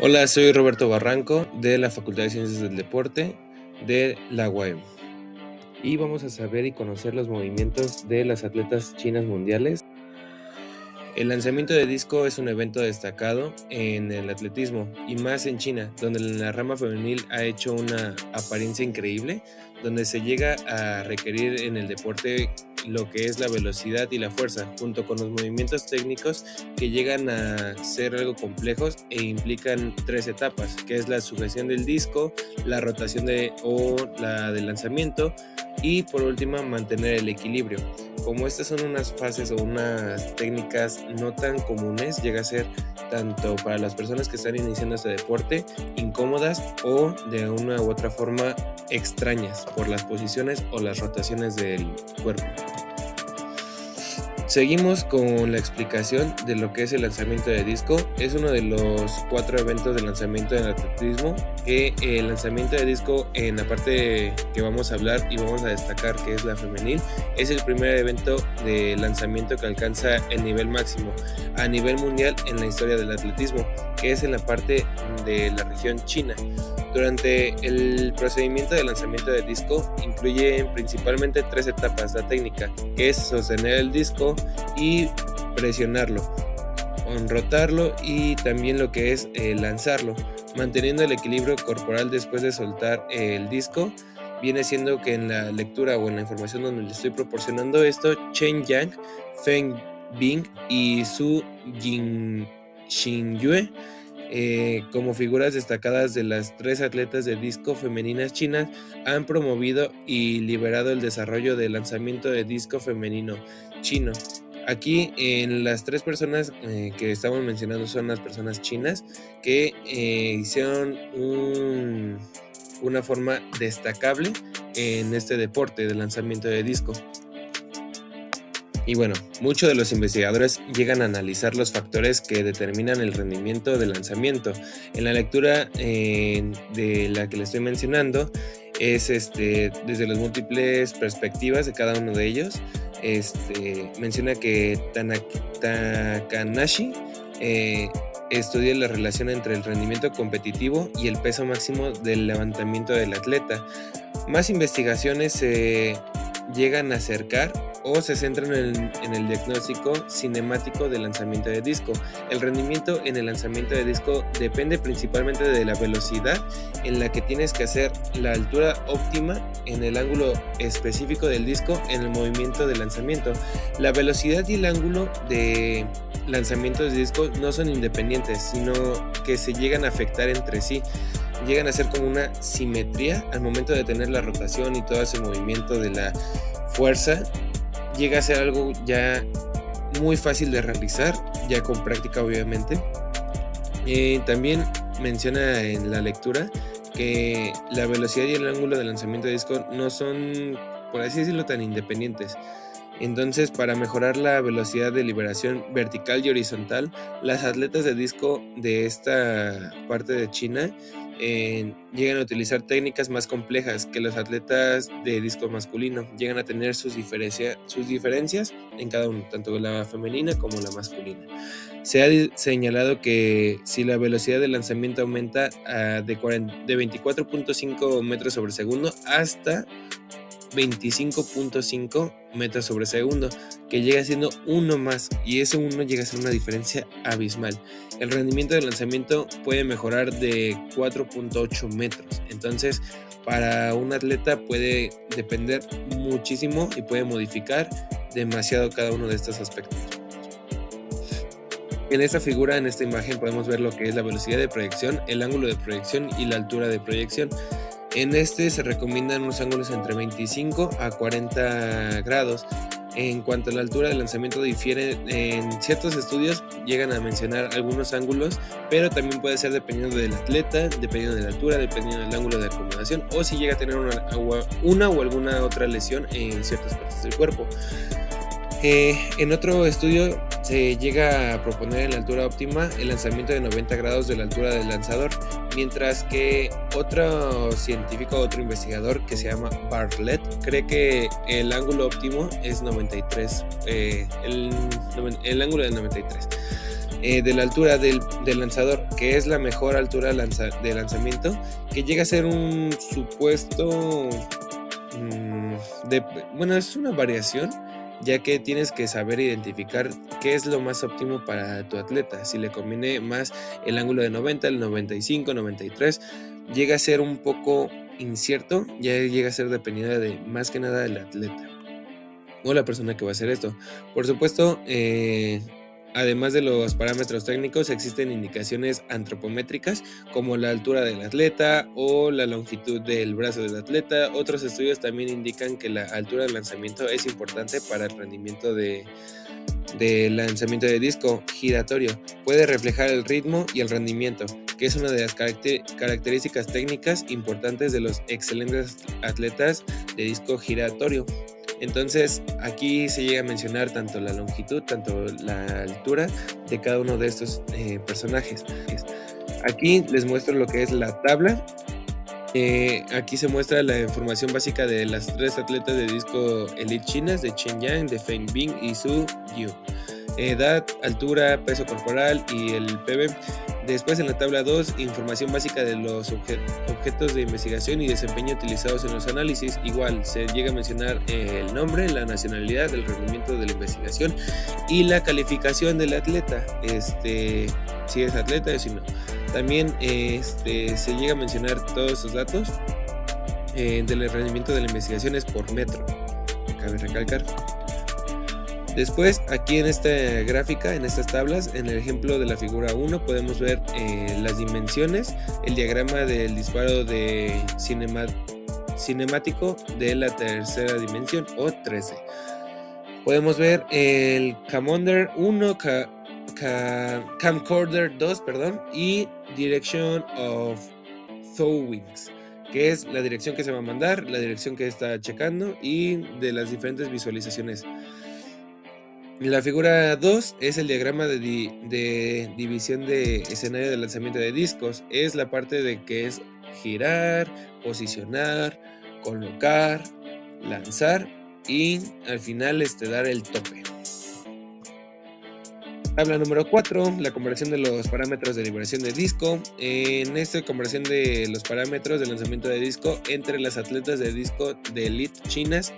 Hola, soy Roberto Barranco de la Facultad de Ciencias del Deporte de la UAM. Y vamos a saber y conocer los movimientos de las atletas chinas mundiales. El lanzamiento de disco es un evento destacado en el atletismo y más en China, donde la rama femenil ha hecho una apariencia increíble, donde se llega a requerir en el deporte lo que es la velocidad y la fuerza, junto con los movimientos técnicos que llegan a ser algo complejos e implican tres etapas, que es la sujeción del disco, la rotación o la del lanzamiento y por último mantener el equilibrio. Como estas son unas fases o unas técnicas no tan comunes, llega a ser tanto para las personas que están iniciando este deporte incómodas o de una u otra forma extrañas por las posiciones o las rotaciones del cuerpo. Seguimos con la explicación de lo que es el lanzamiento de disco. Es uno de los 4 eventos de lanzamiento del atletismo, que el lanzamiento de disco en la parte que vamos a hablar y vamos a destacar, que es la femenil, es el primer evento de lanzamiento que alcanza el nivel máximo a nivel mundial en la historia del atletismo, que es en la parte de la región china. Durante el procedimiento de lanzamiento de disco incluye principalmente 3 etapas. La técnica, que es sostener el disco y presionarlo, rotarlo y también lo que es lanzarlo, manteniendo el equilibrio corporal después de soltar el disco. Viene siendo que en la lectura o en la información donde le estoy proporcionando esto, Chen Yang, Feng Bing y Su Xingyue, como figuras destacadas de las 3 atletas de disco femeninas chinas, han promovido y liberado el desarrollo del lanzamiento de disco femenino chino. Aquí en las 3 personas que estamos mencionando son las personas chinas que hicieron una forma destacable en este deporte de lanzamiento de disco. Y bueno, muchos de los investigadores llegan a analizar los factores que determinan el rendimiento del lanzamiento. En la lectura de la que le estoy mencionando es desde las múltiples perspectivas de cada uno de ellos. Menciona que Takanashi estudia la relación entre el rendimiento competitivo y el peso máximo del levantamiento del atleta. Más investigaciones se llegan a acercar o se centran en el diagnóstico cinemático del lanzamiento de disco. El rendimiento en el lanzamiento de disco depende principalmente de la velocidad en la que tienes que hacer la altura óptima en el ángulo específico del disco en el movimiento de lanzamiento. La velocidad y el ángulo de lanzamiento de disco no son independientes, sino que se llegan a afectar entre sí. Llegan a ser como una simetría al momento de tener la rotación y todo ese movimiento de la fuerza. Llega a ser algo ya muy fácil de realizar, ya con práctica obviamente. También menciona en la lectura que la velocidad y el ángulo de lanzamiento de disco no son, por así decirlo, tan independientes. Entonces, para mejorar la velocidad de liberación vertical y horizontal, las atletas de disco de esta parte de China llegan a utilizar técnicas más complejas que los atletas de disco masculino. Llegan a tener sus diferencias en cada uno, tanto la femenina como la masculina. Se ha señalado que si la velocidad de lanzamiento aumenta de 24.5 metros sobre segundo hasta 25.5 metros sobre segundo, que llega siendo uno más, y ese uno llega a ser una diferencia abismal. El rendimiento del lanzamiento puede mejorar de 4.8 metros, entonces para un atleta puede depender muchísimo y puede modificar demasiado cada uno de estos aspectos. En esta figura, en esta imagen, podemos ver lo que es la velocidad de proyección, el ángulo de proyección y la altura de proyección. En se recomiendan unos ángulos entre 25 a 40 grados. En cuanto a la altura del lanzamiento difiere, en ciertos estudios llegan a mencionar algunos ángulos, pero también puede ser dependiendo del atleta, dependiendo de la altura, dependiendo del ángulo de acomodación o si llega a tener una o alguna otra lesión en ciertas partes del cuerpo. En otro estudio se llega a proponer en la altura óptima el lanzamiento de 90 grados de la altura del lanzador, mientras que otro científico, otro investigador que se llama Bartlett, cree que el ángulo óptimo es 93, el ángulo del 93. de la altura del lanzador, que es la mejor altura de lanzamiento, que llega a ser un supuesto, bueno, es una variación, ya que tienes que saber identificar qué es lo más óptimo para tu atleta. Si le conviene más el ángulo de 90, el 95, 93, llega a ser un poco incierto, ya llega a ser dependiendo de más que nada del atleta o la persona que va a hacer esto. Por supuesto, además de los parámetros técnicos, existen indicaciones antropométricas como la altura del atleta o la longitud del brazo del atleta. Otros estudios también indican que la altura del lanzamiento es importante para el rendimiento de lanzamiento de disco giratorio. Puede reflejar el ritmo y el rendimiento, que es una de las características técnicas importantes de los excelentes atletas de disco giratorio. Entonces, aquí se llega a mencionar tanto la longitud, tanto la altura de cada uno de estos personajes. Aquí les muestro lo que es la tabla. Aquí se muestra la información básica de las 3 atletas de disco elite chinas, de Chen Yang, de Feng Bing y Su Yu. Edad, altura, peso corporal y el PB. Después, en la tabla 2, información básica de los objetos de investigación y desempeño utilizados en los análisis. Igual, se llega a mencionar el nombre, la nacionalidad, el rendimiento de la investigación y la calificación del atleta, si es atleta o si no. También se llega a mencionar todos esos datos del rendimiento de la investigación es por metro, cabe recalcar. Después, aquí en esta gráfica, en estas tablas, en el ejemplo de la figura 1, podemos ver las dimensiones, el diagrama del disparo de cinemático de la tercera dimensión o 13. Podemos ver el Camcorder 1, Camcorder 2, y Direction of Thowings, que es la dirección que se va a mandar, la dirección que está checando y de las diferentes visualizaciones. La figura 2 es el diagrama de división de escenario de lanzamiento de discos. Es la parte de que es girar, posicionar, colocar, lanzar y al final dar el tope. Tabla número 4, la comparación de los parámetros de liberación de disco. En esta comparación de los parámetros de lanzamiento de disco entre las atletas de disco de elite chinas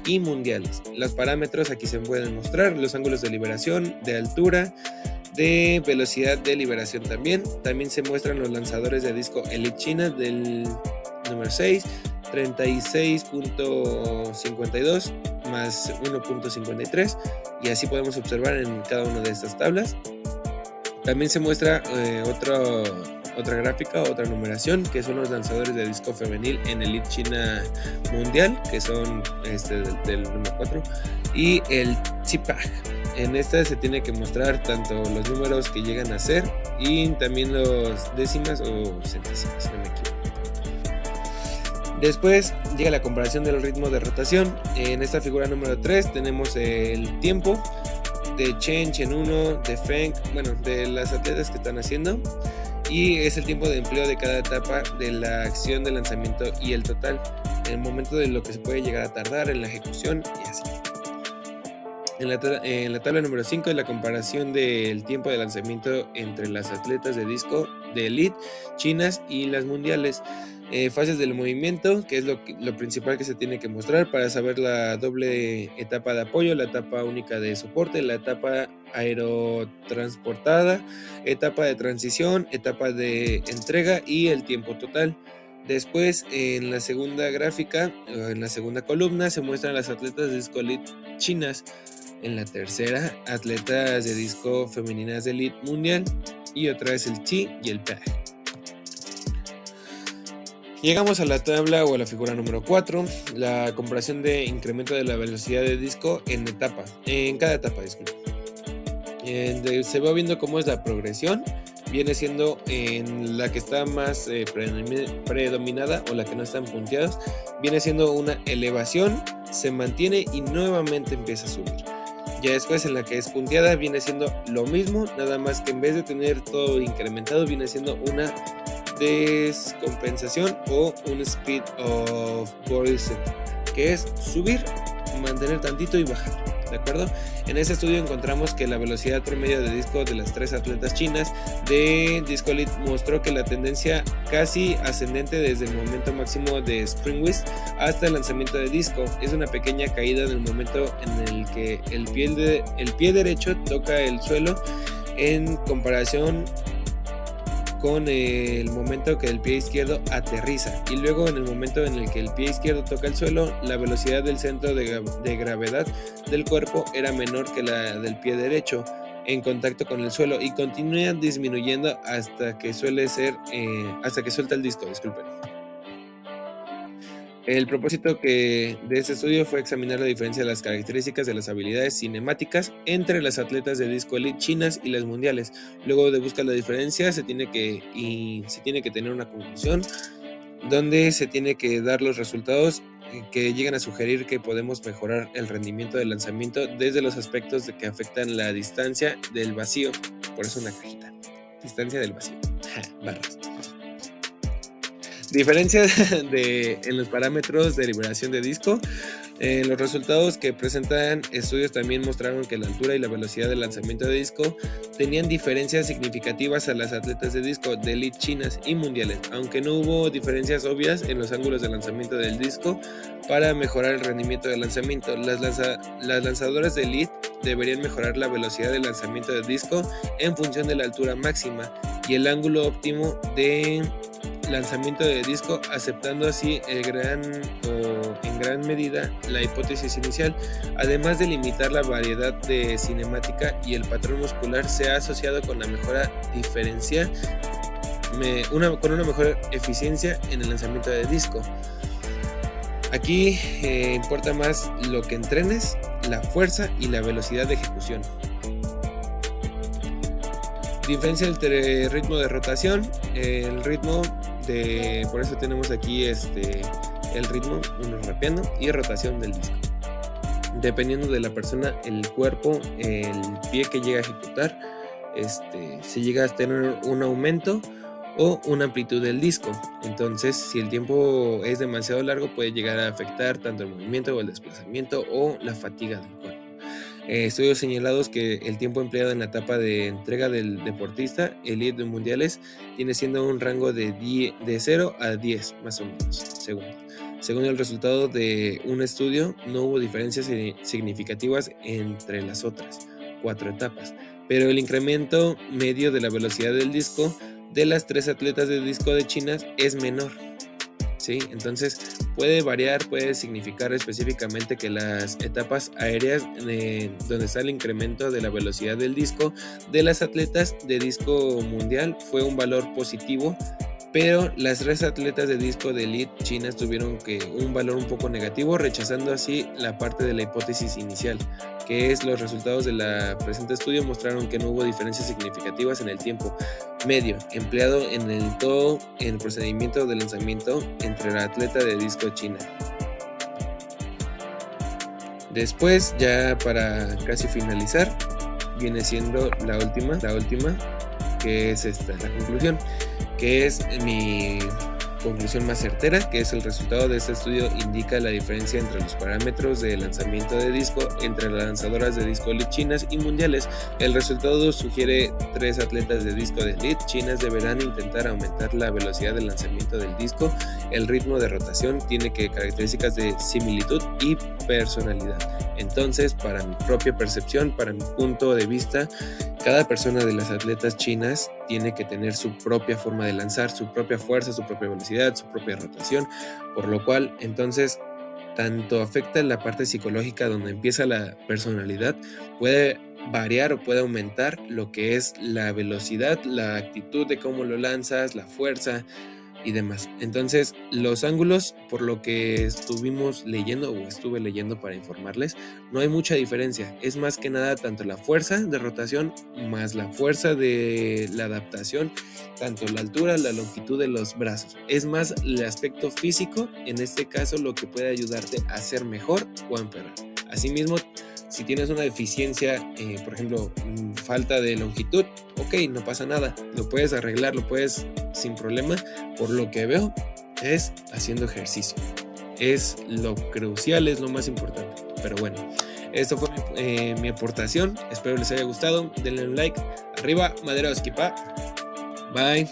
y mundiales. Los parámetros aquí se pueden mostrar, los ángulos de liberación, de altura, de velocidad de liberación también. También se muestran los lanzadores de disco elite china del número 6, 36.52 más 1.53 y así podemos observar en cada una de estas tablas. También se muestra otra gráfica, otra numeración, que son los lanzadores de disco femenil en Elite China Mundial, que son del número 4, y el TPAG. En esta se tiene que mostrar tanto los números que llegan a ser y también los décimas o centésimas, si no me equivoco. Después llega la comparación de los ritmos de rotación. En esta figura número 3 tenemos el tiempo de Chen 1, de Feng, de las atletas que están haciendo, y es el tiempo de empleo de cada etapa de la acción de lanzamiento y el total, el momento de lo que se puede llegar a tardar en la ejecución y así. En la tabla número 5 es la comparación del tiempo de lanzamiento entre las atletas de disco de elite chinas y las mundiales. Fases del movimiento, que es lo principal que se tiene que mostrar para saber la doble etapa de apoyo, la etapa única de soporte, la etapa aerotransportada, etapa de transición, etapa de entrega y el tiempo total. Después, en la segunda gráfica, en la segunda columna, se muestran las atletas de disco elite chinas. En la tercera, atletas de disco femeninas de elite mundial, y otra vez el T y el PAG. Llegamos a la tabla o a la figura número 4, la comparación de incremento de la velocidad de disco en cada etapa, disculpe. Se va viendo cómo es la progresión, viene siendo en la que está más predominada o la que no están punteadas, viene siendo una elevación, se mantiene y nuevamente empieza a subir. Ya después en la que es punteada viene siendo lo mismo, nada más que en vez de tener todo incrementado viene siendo una descompensación o un speed of body set, que es subir, mantener tantito y bajar. ¿de acuerdo? En este estudio encontramos que la velocidad promedio de disco de las 3 atletas chinas de Disco Elite mostró que la tendencia casi ascendente desde el momento máximo de Spring Twist hasta el lanzamiento de disco es una pequeña caída en el momento en el que el pie derecho toca el suelo en comparación con el momento que el pie izquierdo aterriza, y luego en el momento en el que el pie izquierdo toca el suelo, la velocidad del centro de gravedad del cuerpo era menor que la del pie derecho en contacto con el suelo y continúa disminuyendo hasta que suelta el disco, disculpen. El propósito de este estudio fue examinar la diferencia de las características de las habilidades cinemáticas entre las atletas de Disco Elite chinas y las mundiales. Luego de buscar la diferencia, se tiene que tener una conclusión donde se tiene que dar los resultados que llegan a sugerir que podemos mejorar el rendimiento del lanzamiento desde los aspectos que afectan la distancia del vacío. Por eso una cajita. Distancia del vacío. Barras. Diferencias en los parámetros de liberación de disco. Los resultados que presentan estudios también mostraron que la altura y la velocidad de lanzamiento de disco tenían diferencias significativas a las atletas de disco de elite chinas y mundiales, aunque no hubo diferencias obvias en los ángulos de lanzamiento del disco para mejorar el rendimiento del lanzamiento. Las lanzadoras de elite deberían mejorar la velocidad de lanzamiento del disco en función de la altura máxima y el ángulo óptimo de lanzamiento de disco, aceptando así en gran medida la hipótesis inicial, además de limitar la variedad de cinemática y el patrón muscular se ha asociado con la mejora diferencial, con una mejor eficiencia en el lanzamiento de disco. Aquí importa más lo que entrenes, la fuerza y la velocidad de ejecución. Diferencia entre ritmo de rotación, el ritmo por eso tenemos aquí el ritmo, uno rapeando, y rotación del disco. Dependiendo de la persona, el cuerpo, el pie que llega a ejecutar, se llega a tener un aumento o una amplitud del disco. Entonces, si el tiempo es demasiado largo, puede llegar a afectar tanto el movimiento o el desplazamiento o la fatiga del cuerpo. Estudios señalados que el tiempo empleado en la etapa de entrega del deportista elite de mundiales tiene siendo un rango de 0 a 10 más o menos segundos. Según el resultado de un estudio, no hubo diferencias significativas entre las otras 4 etapas, pero el incremento medio de la velocidad del disco de las 3 atletas de disco de China es menor. ¿Sí? Entonces puede variar, puede significar específicamente que las etapas aéreas donde está el incremento de la velocidad del disco de las atletas de disco mundial fue un valor positivo, pero las 3 atletas de disco de elite chinas tuvieron un valor un poco negativo, rechazando así la parte de la hipótesis inicial, que es los resultados del presente estudio mostraron que no hubo diferencias significativas en el tiempo medio empleado en el procedimiento de lanzamiento entre la atleta de disco china. Después, ya para casi finalizar, viene siendo la última, que es la conclusión, que es mi conclusión más certera, que es el resultado de este estudio indica la diferencia entre los parámetros de lanzamiento de disco entre las lanzadoras de disco elite chinas y mundiales. El resultado sugiere 3 atletas de disco de elite chinas deberán intentar aumentar la velocidad de lanzamiento del disco. El ritmo de rotación tiene características de similitud y personalidad. Entonces, para mi propia percepción, para mi punto de vista, cada persona de las atletas chinas tiene que tener su propia forma de lanzar, su propia fuerza, su propia velocidad, su propia rotación, por lo cual entonces tanto afecta la parte psicológica donde empieza la personalidad, puede variar o puede aumentar lo que es la velocidad, la actitud de cómo lo lanzas, la fuerza y demás. Entonces, los ángulos, por lo que estuvimos leyendo o estuve leyendo para informarles, no hay mucha diferencia. Es más que nada tanto la fuerza de rotación más la fuerza de la adaptación, tanto la altura, la longitud de los brazos. Es más el aspecto físico, en este caso, lo que puede ayudarte a ser mejor o a empeorar. Asimismo, si tienes una deficiencia, por ejemplo, falta de longitud, ok, no pasa nada, lo puedes arreglar, lo puedes sin problema. Por lo que veo, es haciendo ejercicio. Es lo crucial, es lo más importante. Pero bueno, Esto fue mi aportación. Espero les haya gustado. Denle un like. Arriba, Madera Osquipa. Bye.